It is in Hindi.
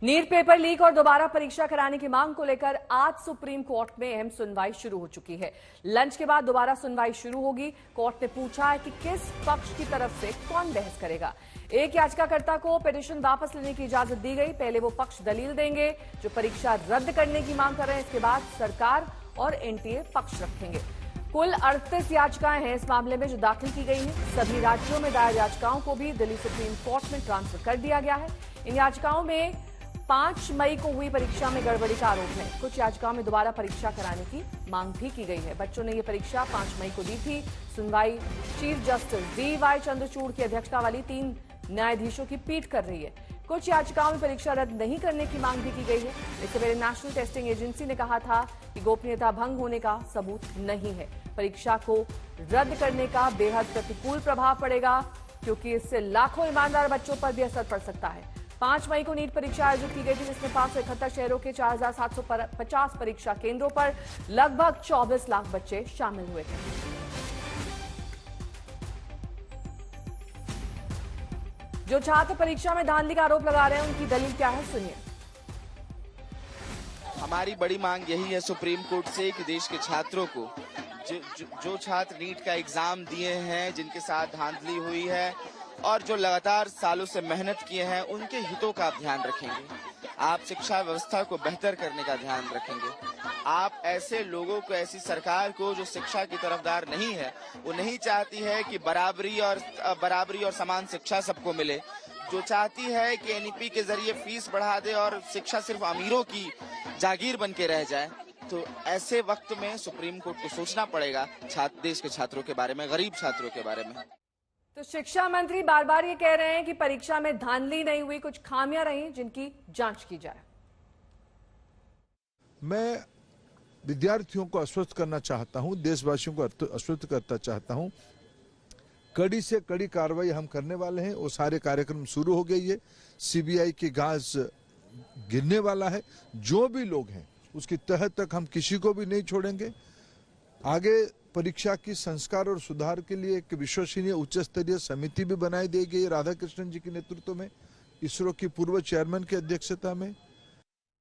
नीट पेपर लीक और दोबारा परीक्षा कराने की मांग को लेकर आज सुप्रीम कोर्ट में अहम सुनवाई शुरू हो चुकी है। लंच के बाद दोबारा सुनवाई शुरू होगी। कोर्ट ने पूछा है कि किस पक्ष की तरफ से कौन बहस करेगा। एक याचिकाकर्ता को पिटीशन वापस लेने की इजाजत दी गई। पहले वो पक्ष दलील देंगे जो परीक्षा रद्द करने की मांग कर रहे हैं। इसके बाद सरकार और एनटीए पक्ष रखेंगे। कुल 38 याचिकाएं हैं इस मामले में जो दाखिल की गई हैं। सभी राज्यों में दायर याचिकाओं को भी दिल्ली सुप्रीम कोर्ट में ट्रांसफर कर दिया गया है। इन याचिकाओं में 5 मई को हुई परीक्षा में गड़बड़ी का आरोप है। कुछ याचिकाओं में दोबारा परीक्षा कराने की मांग भी की गई है। बच्चों ने यह परीक्षा 5 मई को दी थी। सुनवाई चीफ जस्टिस DY चंद्रचूड़ की अध्यक्षता वाली 3 न्यायाधीशों की पीठ कर रही है। कुछ याचिकाओं में परीक्षा रद्द नहीं करने की मांग भी की गई है। इससे पहले नेशनल टेस्टिंग एजेंसी ने कहा था कि गोपनीयता भंग होने का सबूत नहीं है। परीक्षा को रद्द करने का बेहद प्रतिकूल प्रभाव पड़ेगा क्योंकि इससे लाखों ईमानदार बच्चों पर भी असर पड़ सकता है। 5 मई को नीट परीक्षा आयोजित की गई थी जिसमें 571 शहरों के 4750 परीक्षा केंद्रों पर लगभग 24 लाख बच्चे शामिल हुए थे। जो छात्र परीक्षा में धांधली का आरोप लगा रहे हैं उनकी दलील क्या है, सुनिए। हमारी बड़ी मांग यही है सुप्रीम कोर्ट से कि देश के छात्रों को जो छात्र नीट का एग्जाम दिए हैं, जिनके साथ धांधली हुई है और जो लगातार सालों से मेहनत किए हैं, उनके हितों का आप ध्यान रखेंगे। आप शिक्षा व्यवस्था को बेहतर करने का ध्यान रखेंगे। आप ऐसे लोगों को, ऐसी सरकार को जो शिक्षा की तरफदार नहीं है, वो नहीं चाहती है कि बराबरी और समान शिक्षा सबको मिले, जो चाहती है कि एनईपी के जरिए फीस बढ़ा दे और शिक्षा सिर्फ अमीरों की जागीर बन के रह जाए। तो ऐसे वक्त में सुप्रीम कोर्ट को सोचना पड़ेगा देश के छात्रों के बारे में, गरीब छात्रों के बारे में। तो शिक्षा मंत्री बार बार ये कह रहे हैं कि परीक्षा में धांधली नहीं हुई, कुछ खामियां रही जिनकी जांच की जाए। मैं विद्यार्थियों को आश्वस्त करना चाहता हूं, देशवासियों को आश्वस्त करना चाहता हूं, कड़ी से कड़ी कार्रवाई हम करने वाले हैं। वो सारे कार्यक्रम शुरू हो गई है। सीबीआई की गाज गिरने वाला है। जो भी लोग हैं उसकी तह तक हम किसी को भी नहीं छोड़ेंगे। आगे परीक्षा की संस्कार और सुधार के लिए एक विश्वसनीय उच्च स्तरीय समिति भी बनाई दी गई राधाकृष्णन जी के नेतृत्व में, इसरो की पूर्व चेयरमैन की अध्यक्षता में।